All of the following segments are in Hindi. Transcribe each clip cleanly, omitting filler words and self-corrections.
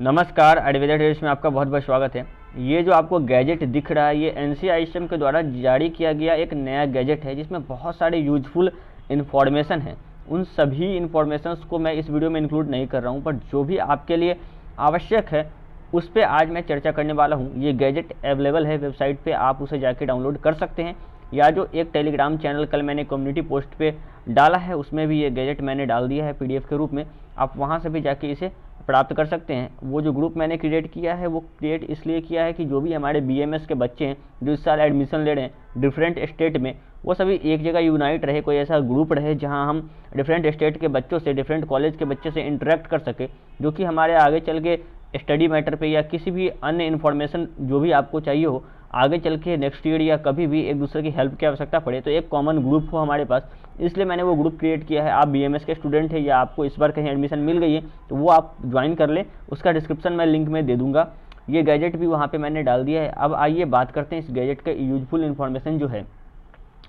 नमस्कार, एडवेंचर ट्रेडर्स में आपका बहुत बहुत स्वागत है। ये जो आपको गैजेट दिख रहा है ये एनसीआईएसएम के द्वारा जारी किया गया एक नया गैजेट है जिसमें बहुत सारे यूजफुल इन्फॉर्मेशन है। उन सभी इन्फॉर्मेशंस को मैं इस वीडियो में इंक्लूड नहीं कर रहा हूँ, बट जो भी आपके लिए आवश्यक है उस पर आज मैं चर्चा करने वाला हूँ। ये गैजेट अवेलेबल है वेबसाइट पर, आप उसे जाके डाउनलोड कर सकते हैं, या जो एक टेलीग्राम चैनल कल मैंने कम्युनिटी पोस्ट पे डाला है उसमें भी ये गैजेट मैंने डाल दिया है पीडीएफ के रूप में। आप वहाँ से भी जाके इसे प्राप्त कर सकते हैं। वो जो ग्रुप मैंने क्रिएट किया है वो क्रिएट इसलिए किया है कि जो भी हमारे बीएमएस के बच्चे हैं जो इस साल एडमिशन ले रहे हैं डिफरेंट स्टेट में, वो सभी एक जगह यूनाइट रहे, कोई ऐसा ग्रुप रहे जहां हम डिफरेंट स्टेट के बच्चों से, डिफरेंट कॉलेज के बच्चे से इंटरेक्ट कर सके, जो कि हमारे आगे चल के स्टडी मैटर पे या किसी भी अन्य इन्फॉर्मेशन जो भी आपको चाहिए हो आगे चल के नेक्स्ट ईयर या कभी भी एक दूसरे की हेल्प की आवश्यकता पड़े तो एक कॉमन ग्रुप हो हमारे पास। इसलिए मैंने वो ग्रुप क्रिएट किया है। आप बीएमएस के स्टूडेंट हैं या आपको इस बार कहीं एडमिशन मिल गई है तो वो आप ज्वाइन कर लें, उसका डिस्क्रिप्शन मैं लिंक में दे दूंगा। ये गैजेट भी वहाँ पे मैंने डाल दिया है। अब आइए बात करते हैं इस गैजेट का यूजफुल इन्फॉर्मेशन जो है।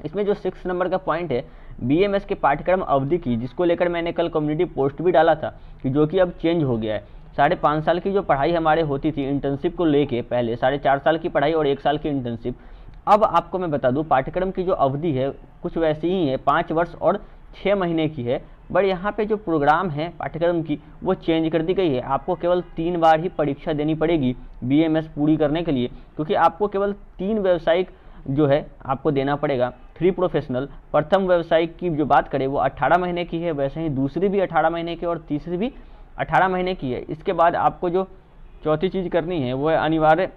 इसमें जो 6 नंबर का पॉइंट है बीएमएस के पाठ्यक्रम अवधि की, जिसको लेकर मैंने कल कम्युनिटी पोस्ट भी डाला था कि जो कि अब चेंज हो गया है। 5.5 साल की जो पढ़ाई हमारे होती थी इंटर्नशिप को लेके, पहले 4.5 साल की पढ़ाई और 1 साल की इंटर्नशिप, अब आपको मैं बता दूं पाठ्यक्रम की जो अवधि है कुछ वैसी ही है, 5 वर्ष और 6 महीने की है। बट यहाँ पे जो प्रोग्राम है पाठ्यक्रम की वो चेंज कर दी गई है। आपको केवल 3 बार ही परीक्षा देनी पड़ेगी बीएमएस पूरी करने के लिए, क्योंकि आपको केवल 3 व्यावसायिक जो है आपको देना पड़ेगा, 3 प्रोफेशनल। प्रथम व्यावसायिक की जो बात करें वो 18 महीने की है, वैसे ही दूसरी भी 18 महीने की और तीसरी भी 18 महीने की है। इसके बाद आपको जो चौथी चीज़ करनी है वो है अनिवार्य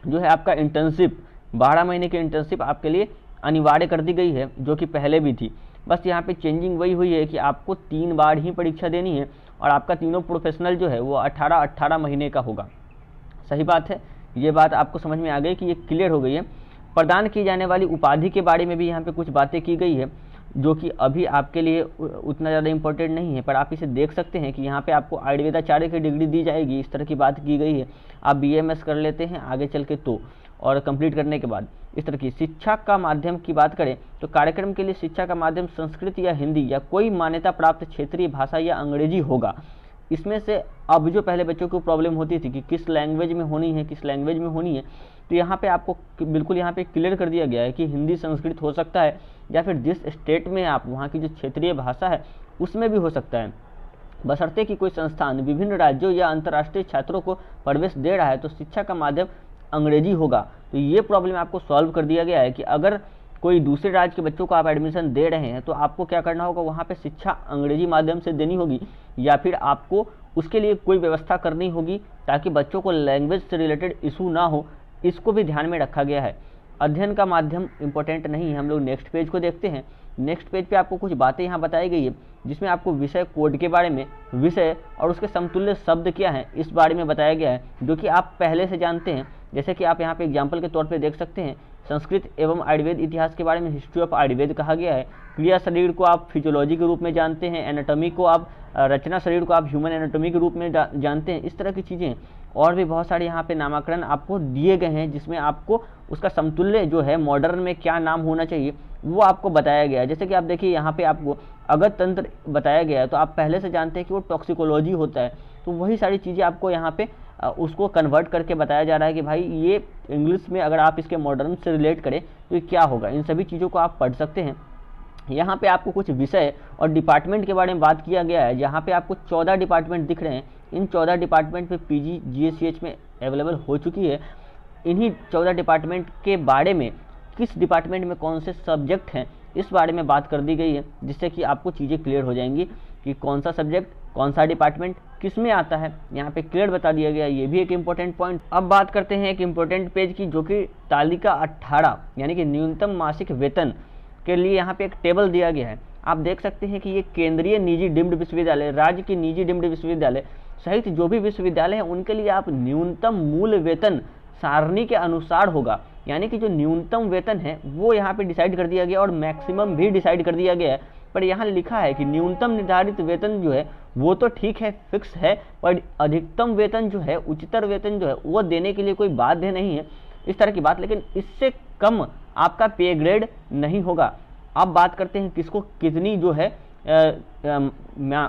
जो है आपका इंटर्नशिप। 12 महीने की इंटर्नशिप आपके लिए अनिवार्य कर दी गई है, जो कि पहले भी थी। बस यहाँ पे चेंजिंग वही हुई है कि आपको 3 बार ही परीक्षा देनी है और आपका तीनों प्रोफेशनल जो है वो 18 महीने का होगा। सही बात है, ये बात आपको समझ में आ गई कि ये क्लियर हो गई है। प्रदान की जाने वाली उपाधि के बारे में भी यहाँ पे कुछ बातें की गई है, जो कि अभी आपके लिए उतना ज़्यादा इंपॉर्टेंट नहीं है, पर आप इसे देख सकते हैं कि यहाँ पे आपको आयुर्वेदाचार्य की डिग्री दी जाएगी, इस तरह की बात की गई है। आप बीएमएस कर लेते हैं आगे चल के तो, और कंप्लीट करने के बाद इस तरह की शिक्षा का माध्यम की बात करें तो कार्यक्रम के लिए शिक्षा का माध्यम संस्कृत या हिंदी या कोई मान्यता प्राप्त क्षेत्रीय भाषा या अंग्रेजी होगा। इसमें से अब जो पहले बच्चों को प्रॉब्लम होती थी कि किस लैंग्वेज में होनी है, किस लैंग्वेज में होनी है, तो यहाँ पे आपको बिल्कुल यहाँ पे क्लियर कर दिया गया है कि हिंदी संस्कृत हो सकता है, या फिर जिस स्टेट में आप वहाँ की जो क्षेत्रीय भाषा है उसमें भी हो सकता है, बशर्ते कि कोई संस्थान विभिन्न राज्यों या अंतर्राष्ट्रीय छात्रों को प्रवेश दे रहा है तो शिक्षा का माध्यम अंग्रेजी होगा। तो ये प्रॉब्लम आपको सॉल्व कर दिया गया है कि अगर कोई दूसरे राज्य के बच्चों को आप एडमिशन दे रहे हैं तो आपको क्या करना होगा, वहाँ पे शिक्षा अंग्रेजी माध्यम से देनी होगी, या फिर आपको उसके लिए कोई व्यवस्था करनी होगी ताकि बच्चों को लैंग्वेज से रिलेटेड इशू ना हो। इसको भी ध्यान में रखा गया है। अध्ययन का माध्यम इंपॉर्टेंट नहीं है। हम लोग नेक्स्ट पेज को देखते हैं। नेक्स्ट पेज पे आपको कुछ बातें यहाँ बताई गई है जिसमें आपको विषय कोड के बारे में, विषय और उसके समतुल्य शब्द क्या हैं इस बारे में बताया गया है, जो कि आप पहले से जानते हैं। जैसे कि आप यहाँ पे एग्जाम्पल के तौर पे देख सकते हैं, संस्कृत एवं आयुर्वेद इतिहास के बारे में हिस्ट्री ऑफ आयुर्वेद कहा गया है। क्रिया शरीर को आप फिजियोलॉजी के रूप में जानते हैं, एनाटॉमी को आप रचना शरीर को आप ह्यूमन एनाटॉमी के रूप में जानते हैं। इस तरह की चीज़ें और भी बहुत सारे यहाँ पे नामकरण आपको दिए गए हैं, जिसमें आपको उसका समतुल्य जो है मॉडर्न में क्या नाम होना चाहिए वो आपको बताया गया है। जैसे कि आप देखिए यहाँ पे आपको अगत तंत्र बताया गया है, तो आप पहले से जानते हैं कि वो टॉक्सिकोलॉजी होता है। तो वही सारी चीज़ें आपको यहाँ पे उसको कन्वर्ट करके बताया जा रहा है कि भाई ये इंग्लिश में अगर आप इसके मॉडर्न से रिलेट करें तो ये क्या होगा। इन सभी चीज़ों को आप पढ़ सकते हैं। यहाँ पे आपको कुछ विषय और डिपार्टमेंट के बारे में बात किया गया है। यहाँ पे आपको 14 डिपार्टमेंट दिख रहे हैं। इन 14 डिपार्टमेंट पे पीजी जीएससीएच में अवेलेबल हो चुकी है। इन्हीं 14 डिपार्टमेंट के बारे में किस डिपार्टमेंट में कौन से सब्जेक्ट हैं इस बारे में बात कर दी गई है, जिससे कि आपको चीज़ें क्लियर हो जाएंगी कि कौन सा सब्जेक्ट, कौन सा डिपार्टमेंट किस में आता है। यहाँ पे क्लियर बता दिया गया है। ये भी एक इम्पोर्टेंट पॉइंट। अब बात करते हैं एक इम्पोर्टेंट पेज की, जो कि तालिका 18 यानी कि न्यूनतम मासिक वेतन के लिए यहाँ पे एक टेबल दिया गया है। आप देख सकते हैं कि ये केंद्रीय निजी डिम्ड विश्वविद्यालय, राज्य की निजी डिम्ड विश्वविद्यालय सहित जो भी विश्वविद्यालय हैं उनके लिए आप न्यूनतम मूल वेतन सारणी के अनुसार होगा। यानी कि जो न्यूनतम वेतन है वो यहाँ पे डिसाइड कर दिया गया और मैक्सिमम भी डिसाइड कर दिया गया है। पर यहाँ लिखा है कि न्यूनतम निर्धारित वेतन जो है वो तो ठीक है, फिक्स है, पर अधिकतम वेतन जो है, उच्चतर वेतन जो है वो देने के लिए कोई बाध्य नहीं है, इस तरह की बात। लेकिन इससे कम आपका पे ग्रेड नहीं होगा। अब बात करते हैं किसको कितनी जो है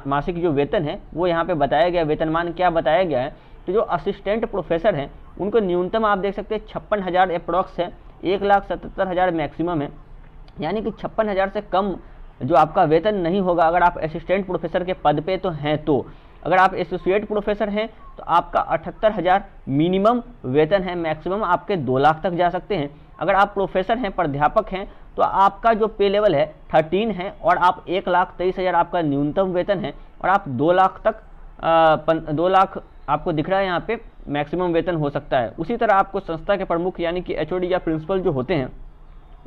मासिक जो वेतन है वो यहाँ पे बताया गया, वेतनमान क्या बताया गया है तो जो असिस्टेंट प्रोफेसर हैं उनको न्यूनतम आप देख सकते हैं 56,000 अप्रॉक्स है, 1,77,000 मैक्सिमम है, यानी कि 56,000 से कम जो आपका वेतन नहीं होगा अगर आप असिस्टेंट प्रोफेसर के पद पे तो हैं। तो अगर आप एसोसिएट प्रोफेसर हैं तो आपका 78,000 मिनिमम वेतन है, मैक्सिमम आपके 2 लाख तक जा सकते हैं। अगर आप प्रोफेसर हैं, प्राध्यापक हैं, तो आपका जो पे लेवल है 13 है और आप 1,23,000 आपका न्यूनतम वेतन है और आप 2 लाख तक 2 लाख आपको दिख रहा है यहाँ पे मैक्सिमम वेतन हो सकता है। उसी तरह आपको संस्था के प्रमुख यानी कि एचओडी या प्रिंसिपल जो होते हैं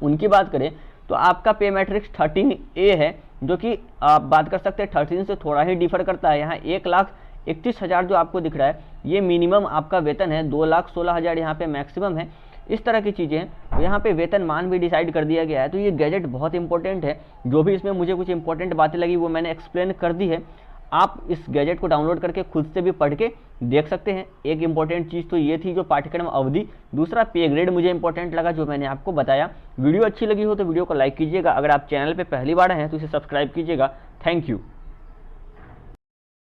उनकी बात करें तो आपका पे मैट्रिक्स 13A है, जो कि आप बात कर सकते हैं 13 से थोड़ा ही डिफर करता है। यहाँ 1,31,000 जो आपको दिख रहा है ये मिनिमम आपका वेतन है, 2,16,000 यहाँ पे मैक्सिमम है। इस तरह की चीज़ें हैं। यहाँ पे वेतनमान भी डिसाइड कर दिया गया है। तो ये गैजेट बहुत इंपॉर्टेंट है। जो भी इसमें मुझे कुछ इंपॉर्टेंट बातें लगी वो मैंने एक्सप्लेन कर दी है। आप इस गैजेट को डाउनलोड करके खुद से भी पढ़ के देख सकते हैं। एक इंपॉर्टेंट चीज़ तो ये थी जो पाठ्यक्रम अवधि, दूसरा पे ग्रेड मुझे इंपॉर्टेंट लगा जो मैंने आपको बताया। वीडियो अच्छी लगी हो तो वीडियो को लाइक कीजिएगा। अगर आप चैनल पे पहली बार हैं तो इसे सब्सक्राइब कीजिएगा। Thank you.